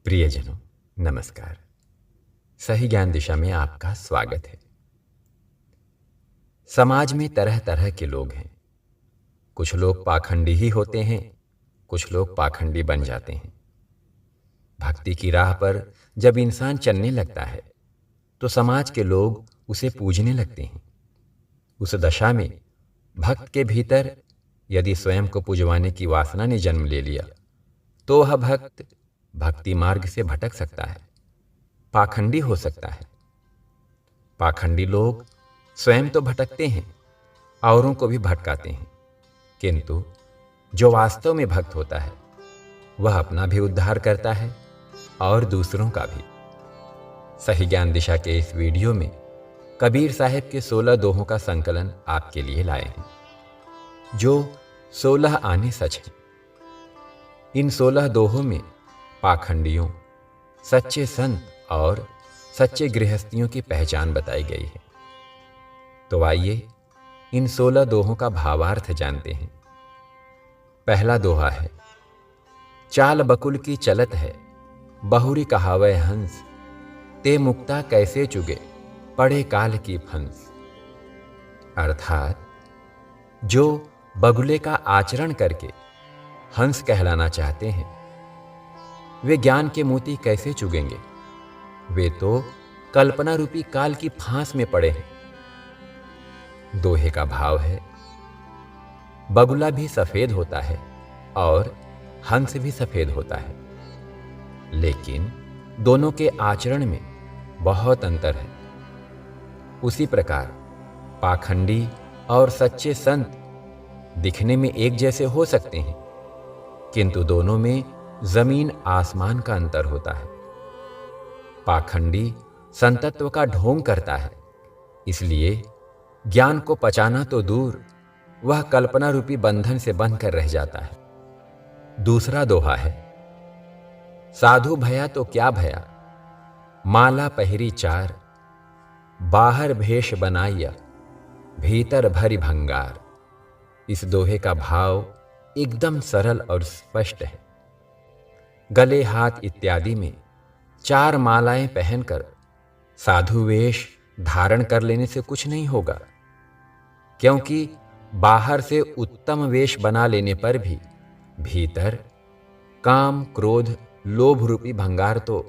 प्रियजनों, नमस्कार। सही ज्ञान दिशा में आपका स्वागत है। समाज में तरह तरह के लोग हैं। कुछ लोग पाखंडी ही होते हैं, कुछ लोग पाखंडी बन जाते हैं। भक्ति की राह पर जब इंसान चलने लगता है तो समाज के लोग उसे पूजने लगते हैं। उस दशा में भक्त के भीतर यदि स्वयं को पूजवाने की वासना ने जन्म ले लिया तो वह भक्त भक्ति मार्ग से भटक सकता है, पाखंडी हो सकता है। पाखंडी लोग स्वयं तो भटकते हैं, औरों को भी भटकाते हैं, किंतु जो वास्तव में भक्त होता है वह अपना भी उद्धार करता है और दूसरों का भी। सही ज्ञान दिशा के इस वीडियो में कबीर साहिब के 16 दोहों का संकलन आपके लिए लाए हैं, जो 16 आने सच हैं। इन 16 दोहों में पाखंडियों, सच्चे संत और सच्चे गृहस्थियों की पहचान बताई गई है। तो आइए इन 16 दोहों का भावार्थ जानते हैं। पहला दोहा है, चाल बकुल की चलत है, बहुरी कहावे हंस, ते मुक्ता कैसे चुगे, पड़े काल की फंस। अर्थात जो बगुले का आचरण करके हंस कहलाना चाहते हैं वे ज्ञान के मोती कैसे चुगेंगे। वे तो कल्पना रूपी काल की फांस में पड़े हैं। दोहे का भाव है, बगुला भी सफेद होता है और हंस भी सफेद होता है, लेकिन दोनों के आचरण में बहुत अंतर है। उसी प्रकार पाखंडी और सच्चे संत दिखने में एक जैसे हो सकते हैं, किंतु दोनों में जमीन आसमान का अंतर होता है। पाखंडी संतत्व का ढोंग करता है, इसलिए ज्ञान को पचाना तो दूर, वह कल्पना रूपी बंधन से बंधकर रह जाता है। दूसरा दोहा है, साधु भया तो क्या भया, माला पहरी चार, बाहर भेष बनाइया, भीतर भरी भंगार। इस दोहे का भाव एकदम सरल और स्पष्ट है। गले, हाथ इत्यादि में 4 मालाएं पहनकर साधु वेश धारण कर लेने से कुछ नहीं होगा, क्योंकि बाहर से उत्तम वेश बना लेने पर भी भीतर काम, क्रोध, लोभ रूपी भंगार तो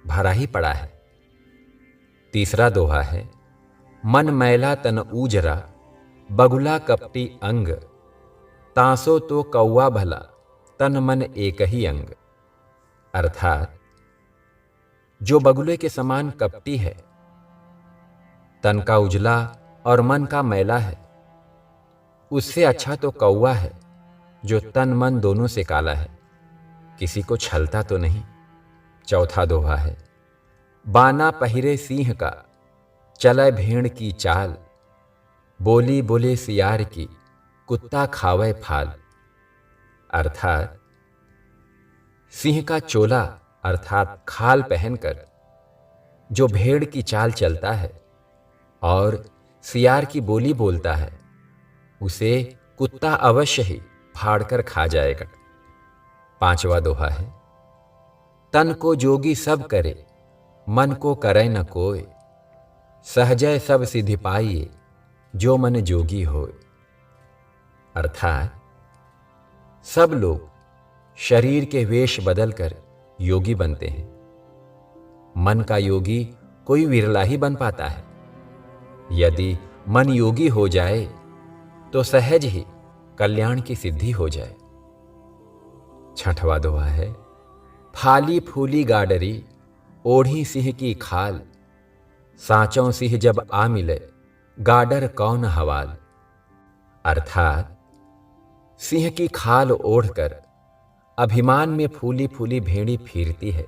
भरा ही पड़ा है। तीसरा दोहा है, मन मैला तन ऊजरा, बगुला कपटी अंग, तांसो तो कौवा भला, तन मन एक ही अंग। अर्थात जो बगुले के समान कपटी है, तन का उजला और मन का मैला है, उससे अच्छा तो कौवा है जो तन मन दोनों से काला है, किसी को छलता तो नहीं। चौथा दोहा है, बाना पहिरे सिंह का, चले भेड़ की चाल, बोली बोले सियार की, कुत्ता खावे फाल। अर्थात सिंह का चोला अर्थात खाल पहनकर जो भेड़ की चाल चलता है और सियार की बोली बोलता है, उसे कुत्ता अवश्य ही फाड़कर खा जाएगा। पांचवा दोहा है, तन को जोगी सब करे, मन को करे न कोय, सहजय सब सिद्धि पाइए, जो मन जोगी होय। अर्थात सब लोग शरीर के वेश बदलकर योगी बनते हैं, मन का योगी कोई विरला ही बन पाता है। यदि मन योगी हो जाए तो सहज ही कल्याण की सिद्धि हो जाए। छठवां दोहा है, फाली फूली गाडरी, ओढ़ी सिंह की खाल, साचों सिंह जब आ मिले, गाडर कौन हवाल। अर्थात सिंह की खाल ओढ़कर अभिमान में फूली फूली भेड़ी फिरती है,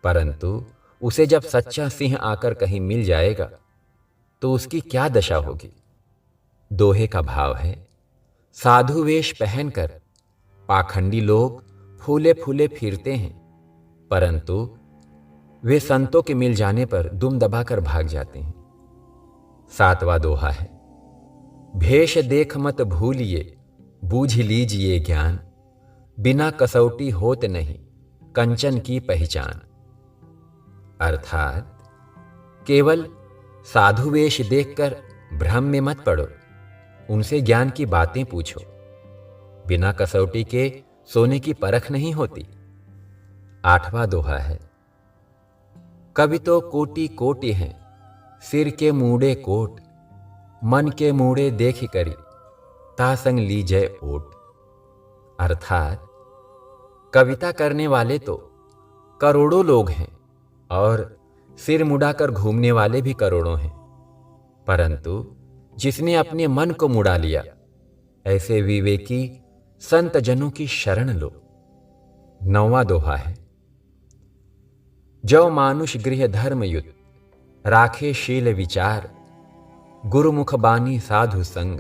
परंतु उसे जब सच्चा सिंह आकर कहीं मिल जाएगा तो उसकी क्या दशा होगी। दोहे का भाव है, साधु वेश पहनकर पाखंडी लोग फूले फूले फिरते हैं, परंतु वे संतों के मिल जाने पर दुम दबाकर भाग जाते हैं। सातवां दोहा है, भेष देख मत भूलिए, बूझ लीजिए ज्ञान, बिना कसौटी होत नहीं, कंचन की पहचान। अर्थात केवल साधु वेश देखकर भ्रम में मत पड़ो, उनसे ज्ञान की बातें पूछो। बिना कसौटी के सोने की परख नहीं होती। 8वां दोहा है। कवि तो कोटि कोटि हैं, सिर के मूड़े कोट, मन के मूड़े देखी करी, तासंग लीजय ओट। अर्थात कविता करने वाले तो करोड़ों लोग हैं और सिर मुड़ाकर घूमने वाले भी करोड़ों हैं, परंतु जिसने अपने मन को मुड़ा लिया, ऐसे विवेकी संत जनों की शरण लो। 9वां दोहा है। जो मानुष गृह धर्म युत, राखे शील विचार, गुरुमुख बानी साधु संग,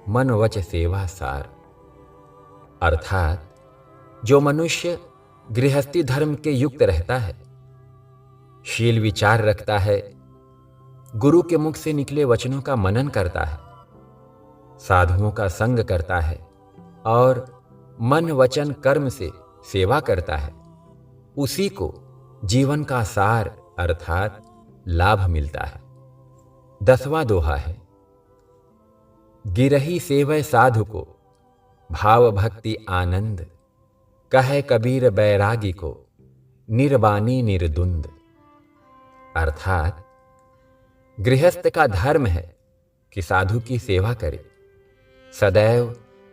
मन वच सेवा सार। अर्थात जो मनुष्य गृहस्थी धर्म के युक्त रहता है, शील विचार रखता है, गुरु के मुख से निकले वचनों का मनन करता है, साधुओं का संग करता है और मन वचन कर्म से सेवा करता है, उसी को जीवन का सार अर्थात लाभ मिलता है। 10वां दोहा है। गिरही सेवय साधु को, भाव भक्ति आनंद, कहे कबीर बैरागी को, निर्वाणी निर्दुंद। अर्थात गृहस्थ का धर्म है कि साधु की सेवा करे, सदैव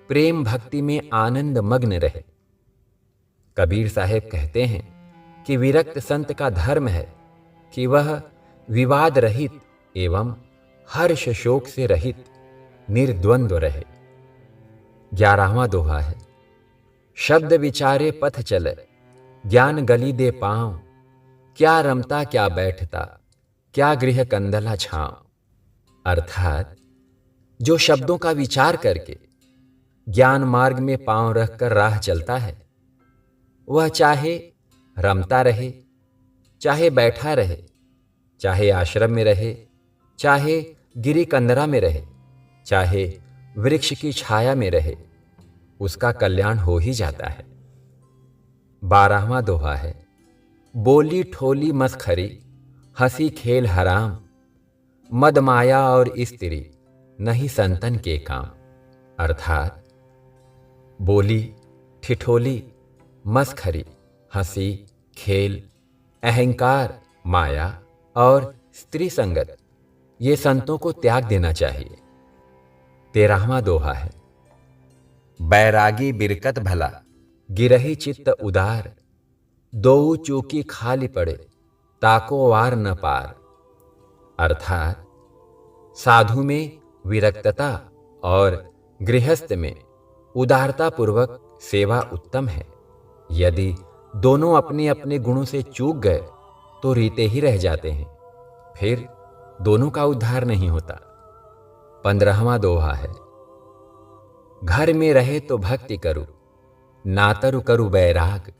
प्रेम भक्ति में आनंद मग्न रहे। कबीर साहेब कहते हैं कि विरक्त संत का धर्म है कि वह विवाद रहित एवं हर्ष शोक से रहित निर्द्वंद्व रहे। 11वां दोहा है। शब्द विचारे पथ चले, ज्ञान गली दे पाँव, क्या रमता क्या बैठता, क्या गृह कंदला छांव। अर्थात जो शब्दों का विचार करके ज्ञान मार्ग में पांव रखकर राह चलता है, वह चाहे रमता रहे, चाहे बैठा रहे, चाहे आश्रम में रहे, चाहे गिरी कंदरा में रहे, चाहे वृक्ष की छाया में रहे, उसका कल्याण हो ही जाता है। 12वां दोहा है। बोली ठोली मस्खरी, हंसी खेल हराम, मद माया और स्त्री, नहीं संतन के काम। अर्थात बोली, ठिठोली, मस्खरी, हंसी, खेल, अहंकार, माया और स्त्री संगत, ये संतों को त्याग देना चाहिए। 13वां दोहा है। बैरागी बिरकत भला, गिरही चित्त उदार, दोऊ चूकी खाली पड़े, ताको वार न पार। अर्थात साधु में विरक्तता और गृहस्थ में उदारता पूर्वक सेवा उत्तम है। यदि दोनों अपने अपने गुणों से चूक गए तो रीते ही रह जाते हैं, फिर दोनों का उद्धार नहीं होता। 15वां दोहा है। घर में रहे तो भक्ति करूं, नातरु करूं बैराग,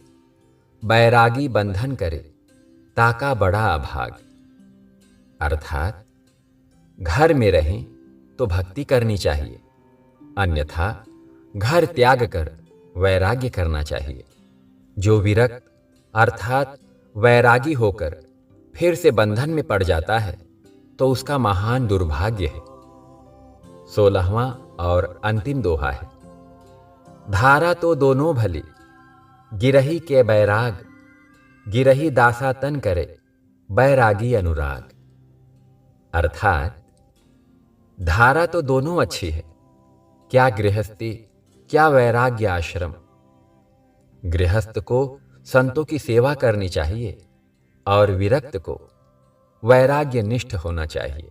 बैरागी बंधन करे, ताका बड़ा अभाग। अर्थात घर में रहें तो भक्ति करनी चाहिए, अन्यथा घर त्याग कर वैराग्य करना चाहिए। जो विरक्त अर्थात वैरागी होकर फिर से बंधन में पड़ जाता है तो उसका महान दुर्भाग्य है। 16वां और अंतिम दोहा है। धारा तो दोनों भली, गिरही के बैराग, गिरही दासा तन करे, बैरागी अनुराग। अर्थात धारा तो दोनों अच्छी है, क्या गृहस्थी क्या वैराग्य आश्रम। गृहस्थ को संतों की सेवा करनी चाहिए और विरक्त को वैराग्य निष्ठ होना चाहिए।